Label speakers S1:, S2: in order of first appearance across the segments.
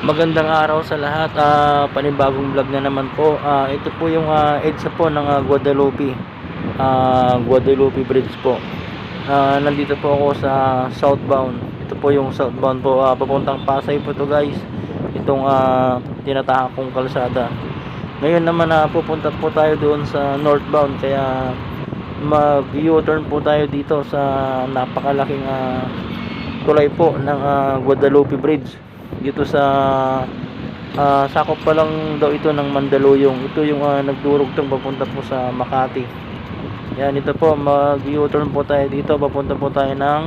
S1: Magandang araw sa lahat. Panibagong vlog na naman po. Ito po yung EDSA po ng Guadalupe. Guadalupe Bridge po. Nandito po ako sa southbound. Ito po yung southbound po. Papuntang Pasay po to guys. Itong tinatahak kong kalsada. Ngayon naman pupunta po tayo doon sa northbound. Kaya mag-U-turn po tayo dito sa napakalaking tulay po ng Guadalupe Bridge. Dito sa sakop pa lang daw ito ng Mandaluyong. Ito yung nagdurugtong papunta po sa Makati. Yan, ito po, mag-U-turn po tayo dito, papunta po tayo ng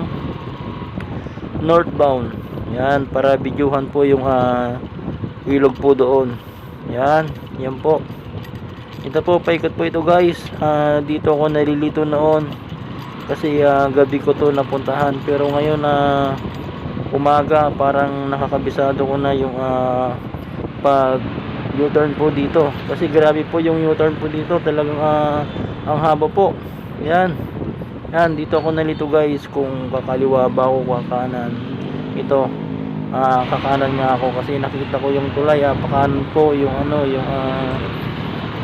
S1: northbound. Yan, para videohan po yung ilog po doon. Yan, yan po. Ito po, paikot po ito guys. Dito ako nalilito noon kasi gabi ko to napuntahan, pero ngayon umaga parang nakakabisado ko na yung pag U-turn po dito, kasi grabe po yung U-turn po dito, talagang ang haba po. Yan, yan, dito ako nalito guys, kung kakaliwa ba o kakanan. Ito, kakanan nga ako kasi nakita ko yung tulay. Pakanan po yung yung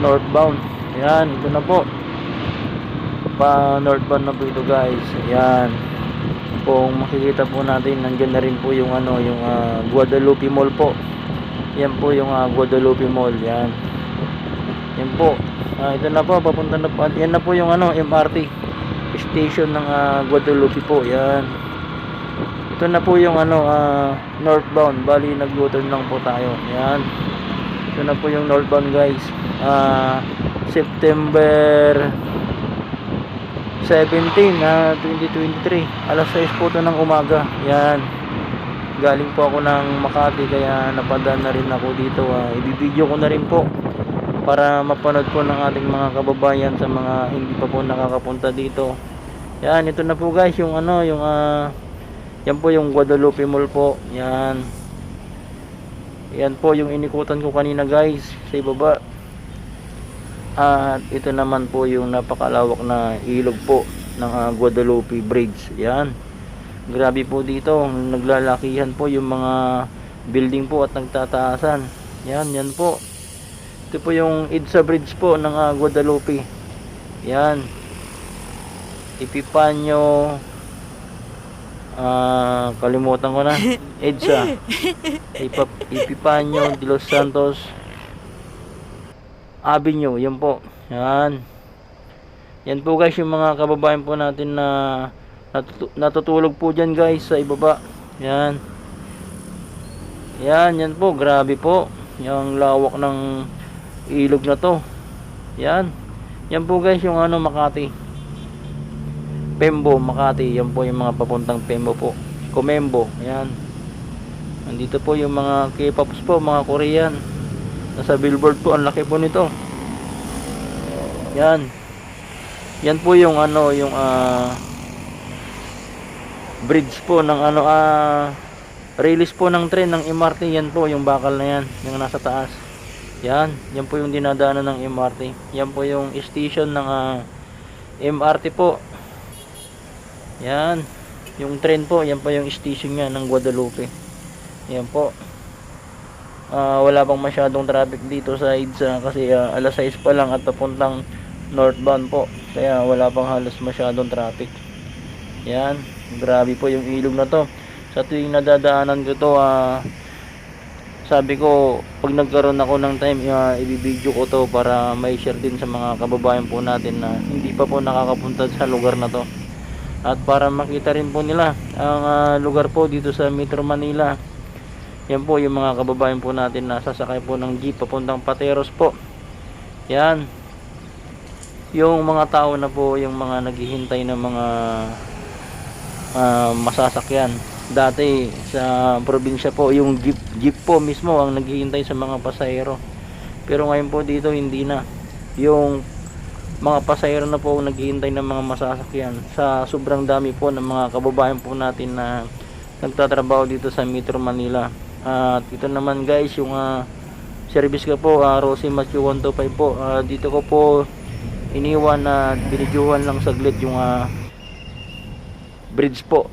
S1: northbound. Yan, ito na po, pa northbound na po ito guys. Yan, kung makikita po natin, nandiyan na rin po yung yung Guadalupe Mall po. Yan po yung Guadalupe Mall. Yan, yan po. Ito na po, papunta na po. Yan na po yung MRT station ng Guadalupe po. Yan, ito na po yung northbound. Bali nag-U-turn lang po tayo. Yan, ito na po yung northbound guys. September 17, 2023, alas 6 po ito ng umaga. Yan, galing po ako ng Makati, kaya napadaan na rin ako dito. Ibibideo ko na rin po para mapanood po ng ating mga kababayan sa mga hindi pa po nakakapunta dito. Yan, ito na po guys yung yung yan po yung Guadalupe Mall po. Yan, yan po yung inikutan ko kanina guys, sa ibaba. At ito naman po yung napakalawak na ilog po ng Guadalupe Bridge. Yan, grabe po dito, naglalakihan po yung mga building po at nagtataasan. Yan, yan po, ito po yung EDSA Bridge po ng Guadalupe. Yan, Epifanio, kalimutan ko na. EDSA Epifanio de los Santos Avenue. Yan po. Yan, yan po guys yung mga kababayan po natin na natutulog po dyan guys sa ibaba. Yan, yan, yan po, grabe po yung lawak ng ilog na to. Yan, yan po guys yung Makati, Pembo, Makati. Yan po yung mga papuntang Pembo po, Comembo. Yan, nandito po yung mga K-pops po, mga Korean. Nasa billboard po, ang laki po nito. Yan, yan po yung yung bridge po ng release po ng train ng MRT. Yan po yung bakal na yan, yung nasa taas. Yan, yan po yung dinadaanan ng MRT. Yan po yung station ng MRT po. Yan, yung train po, yan po yung station nya ng Guadalupe. Yan po. Wala pang masyadong traffic dito sa EDSA kasi alas 6 pa lang at papuntang northbound po, kaya wala pang halos masyadong traffic. Yan, grabe po yung ilog na to. Sa tuwing nadadaanan ko to, sabi ko pag nagkaroon ako ng time, ibibideo ko to para may share din sa mga kababayan po natin na hindi pa po nakakapunta sa lugar na to, at para makita rin po nila ang lugar po dito sa Metro Manila. Yan po yung mga kababayan po natin na sasakay po ng jeep papuntang Pateros po. Yan, yung mga tao na po, yung mga naghihintay ng mga masasakyan. Dati sa probinsya po, yung jeep po mismo ang naghihintay sa mga pasahero, pero ngayon po dito hindi na. Yung mga pasahero na po naghihintay ng mga masasakyan, sa sobrang dami po ng mga kababayan po natin na nagtatrabaho dito sa Metro Manila. At ito naman guys yung service ko po, Rosie Matthew 125 po. Dito ko po iniwan na binidyuhan lang saglit yung bridge po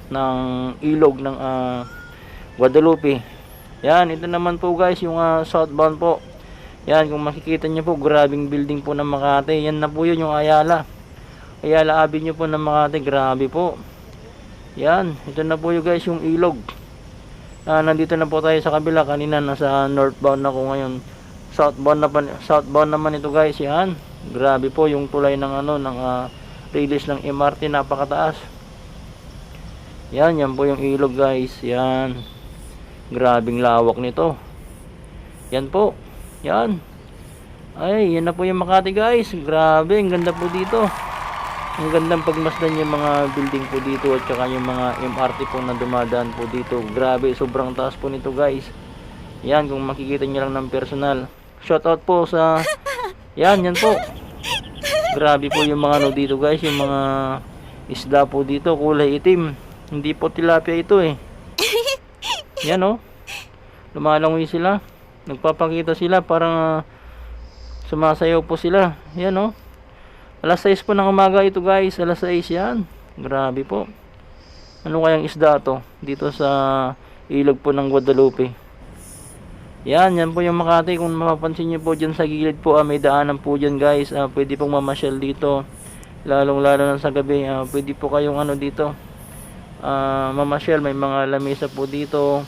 S1: ng ilog ng Guadalupe. Yan, ito naman po guys yung southbound po. Yan, kung makikita nyo po, grabing building po ng Makati. Yan na po yun yung Ayala Avenue po ng Makati. Grabe po. Yan, ito na po yung guys yung ilog. Nandito na po tayo sa kabila. Kanina nasa northbound ako, ngayon southbound naman ito guys. Yan, grabe po yung tulay ng release ng MRT, napakataas. Yan po yung ilog guys. Yan, grabing lawak nito. Yan po. Yan. Ay, yan na po yung Makati guys. Grabe, ang ganda po dito. Ang gandang pagmasdan yung mga building po dito at saka yung mga MRT po na dumadaan po dito. Grabe, sobrang taas po nito guys. Yan, kung makikita nyo lang ng personal. Shoutout po sa... Yan po. Grabe po yung mga dito guys. Yung mga isda po dito, kulay itim. Hindi po tilapia ito eh. Yan lumalangoy sila. Nagpapakita sila, parang sumasayaw po sila. Yan alas 6 po ng umaga ito guys. Alas 6 yan. Grabe po. Ano kayang isda to? Dito sa ilog po ng Guadalupe. Yan po yung Makati. Kung mapapansin nyo po dyan sa gilid po, may daanan po dyan guys. Pwede pong mamasyal dito. Lalong lalo na sa gabi. Pwede po kayong dito. Mamasyal. May mga lamesa po dito.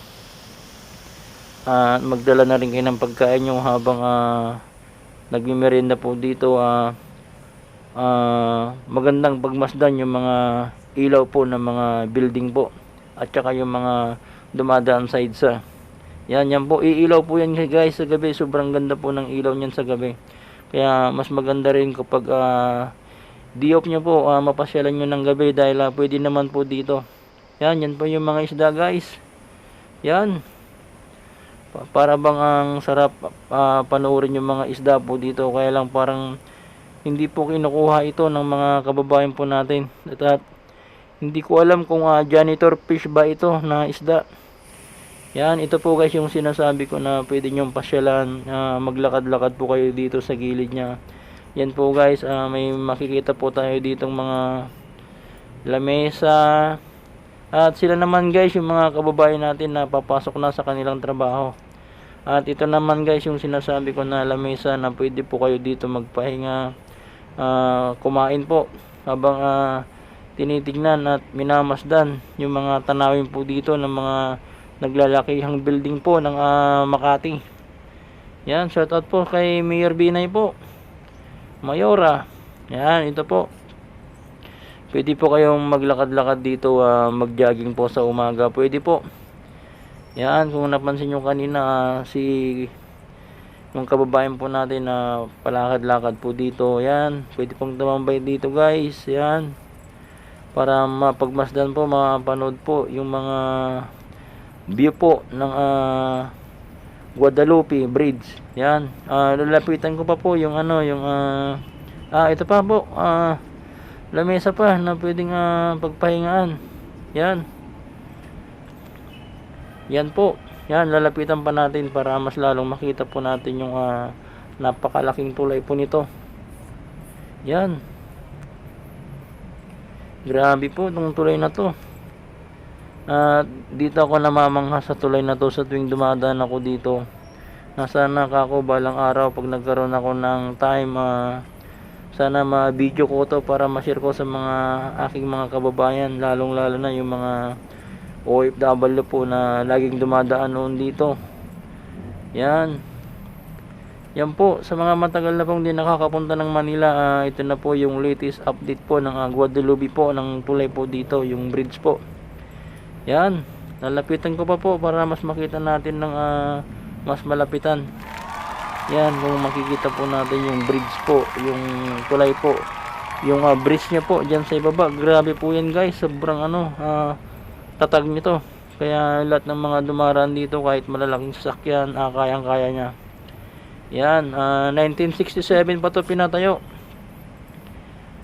S1: Magdala na rin kayo ng pagkain nyo habang nagmimerenda po dito. Magandang pagmasdan yung mga ilaw po ng mga building po at saka yung mga dumadaan side sa yan po, iilaw po yan guys sa gabi. Sobrang ganda po ng ilaw niyan sa gabi, kaya mas maganda rin kapag di-off nyo po, mapasyalan nyo ng gabi dahil pwede naman po dito. Yan po yung mga isda guys. Yan, para bang ang sarap panoorin yung mga isda po dito, kaya lang parang hindi po kinukuha ito ng mga kababayan po natin. At hindi ko alam kung janitor fish ba ito na isda. Yan, ito po guys yung sinasabi ko na pwede nyong pasyalan. Maglakad-lakad po kayo dito sa gilid nya. Yan po guys, may makikita po tayo ditong mga lamesa. At sila naman guys yung mga kababayan natin na papasok na sa kanilang trabaho. At ito naman guys yung sinasabi ko na lamesa na pwede po kayo dito magpahinga, kumain po habang tinitignan at minamasdan yung mga tanawin po dito ng mga naglalakihang building po ng Makati. Yan, shoutout po kay Mayor Binay po, Mayora. Yan, ito po. Pwede po kayong maglakad-lakad dito, mag-jogging po sa umaga. Pwede po. Yan, kung napansin nyo kanina, yung kababayan po natin na palakad-lakad po dito. Yan, pwede pong tumambay dito guys. Yan, para mapagmasdan po, mapanood po yung mga view po ng Guadalupe Bridge. Yan, lalapitan ko pa po yung ito pa po, lamesa pa na pwedeng pagpahingaan. Yan po. Yan, lalapitan pa natin para mas lalong makita po natin yung napakalaking tulay po nito. Yan, grabe po itong tulay na to. Dito ako namamangha sa tulay na to sa tuwing dumadaan ako dito. Sana ako balang araw pag nagkaroon ako ng time, sana ma-video ko to para ma-share ko sa mga aking mga kababayan, lalong lalo na yung mga OFW po na laging dumadaan noon dito. Yan po, sa mga matagal na pong di nakakapunta ng Manila, ito na po yung latest update po ng Guadalupe po, ng tulay po dito, yung bridge po. Yan, lalapitan ko pa po para mas makita natin ng mas malapitan. Yan, kung makikita po natin yung bridge po, yung tulay po, yung bridge nya po dyan sa ibaba. Grabe po yan guys, sobrang tatag nito, kaya lahat ng mga dumaraan dito kahit malalaking sasakyan, kayang kaya nya. Yan, 1967 pa to pinatayo,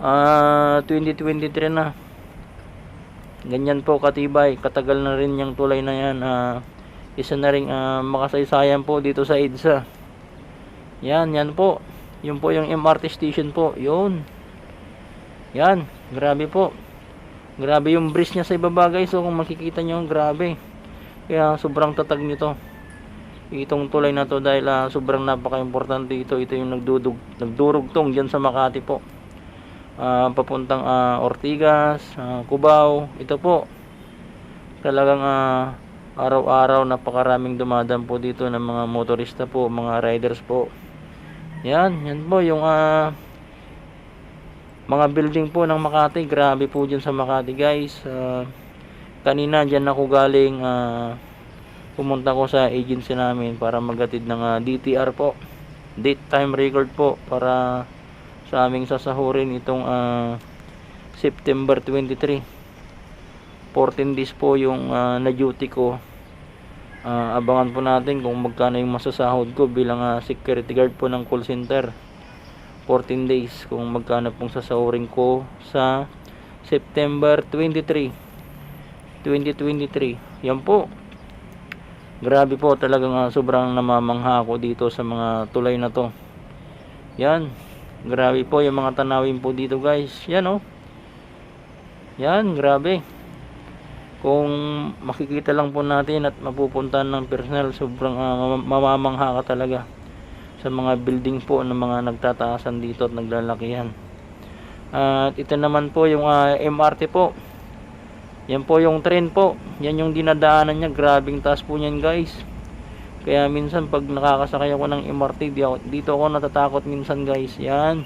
S1: 2023 na. Ganyan po katibay, katagal na rin yung tulay na yan. Isa na rin makasaysayan po dito sa EDSA. Yan po, yun po yung MRT station po, yun. Yan, grabe po. Grabe yung bridge niya sa ibaba guys. So kung makikita nyo, grabe. Kaya sobrang tatag nito. itong tulay na to dahil sobrang napaka-importante ito. Ito yung nagdurugtong diyan sa Makati po. Papuntang Ortigas, Cubao. Ito po talagang araw-araw napakaraming dumadaan po dito ng mga motorista po, mga riders po. Yan po yung mga building po ng Makati. Grabe po dyan sa Makati guys. Kanina dyan ako galing, pumunta ko sa agency namin para maghatid ng DTR po, date time record po, para sa aming sasahurin itong September 23. 14 days po yung na duty ko. Abangan po natin kung magkano yung masasahod ko bilang security guard po ng call center. 14 days kung magkano pong sasahurin ko sa September 23, 2023. Yan po. Grabe po, talagang sobrang namamangha ako dito sa mga tulay na to. Yan. Grabe po yung mga tanawin po dito guys. Yan oh. Yan, grabe. Kung makikita lang po natin at mapupuntahan ng personal, sobrang mamamangha ka talaga sa mga building po ng mga nagtataasan dito at naglalakihan. At ito naman po yung MRT po. Yan po yung train po. Yan yung dinadaanan niya. Grabing taas po niyan guys. Kaya minsan pag nakakasakay ako ng MRT, dito ako natatakot minsan guys. Yan.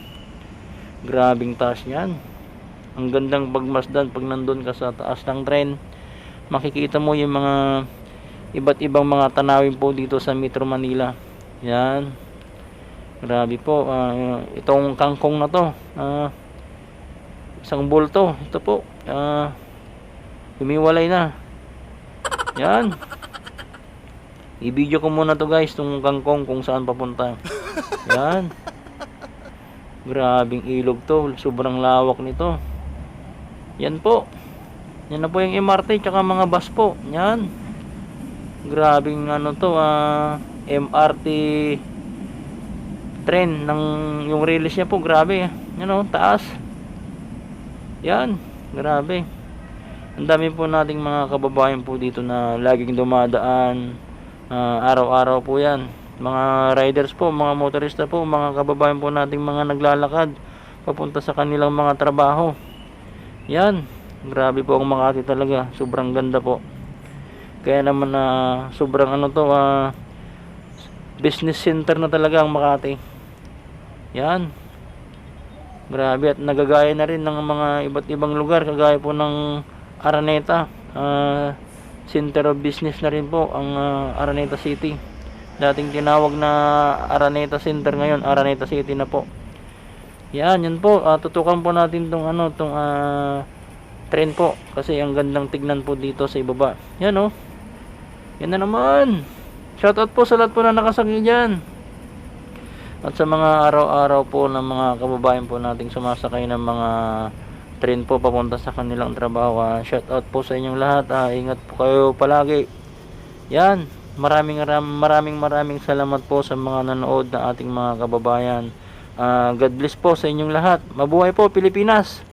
S1: Grabing taas niyan. Ang gandang pagmasdan pag nandun ka sa taas ng train. Makikita mo yung mga iba't ibang mga tanawin po dito sa Metro Manila. Yan. Grabe po. Itong kangkong na to. Isang bulto. Ito po. Humiwalay na. Yan. I-video ko muna to guys, itong kangkong kung saan papunta. Yan. Grabing ilog to. Sobrang lawak nito. Yan po. Yan na po yung MRT tsaka mga bus po. Yan. Grabing MRT train ng yung release niya po. Grabe. Yan o, taas. Yan. Grabe. Ang dami po nating mga kababayan po dito na laging dumadaan. Araw-araw po yan. Mga riders po, mga motorista po, mga kababayan po nating mga naglalakad papunta sa kanilang mga trabaho. Yan. Grabe po ang Makati talaga. Sobrang ganda po. Kaya naman sobrang business center na talaga ang Makati. Yan. Grabe, at nagagaya na rin ng mga iba't ibang lugar, kagaya po ng Araneta. Center of business na rin po ang Araneta City. Dating tinawag na Araneta Center, ngayon Araneta City na po. Yan po. Tutukan po natin tong train po, kasi ang gandang tignan po dito sa ibaba. Yan oh. Yan na naman. Shoutout po sa lahat po na nakasakay dyan. At sa mga araw-araw po ng mga kababayan po nating sumasakay ng mga train po papunta sa kanilang trabaho. Shoutout po sa inyong lahat. Ingat po kayo palagi. Yan. Maraming salamat po sa mga nanood na ating mga kababayan. God bless po sa inyong lahat. Mabuhay po Pilipinas.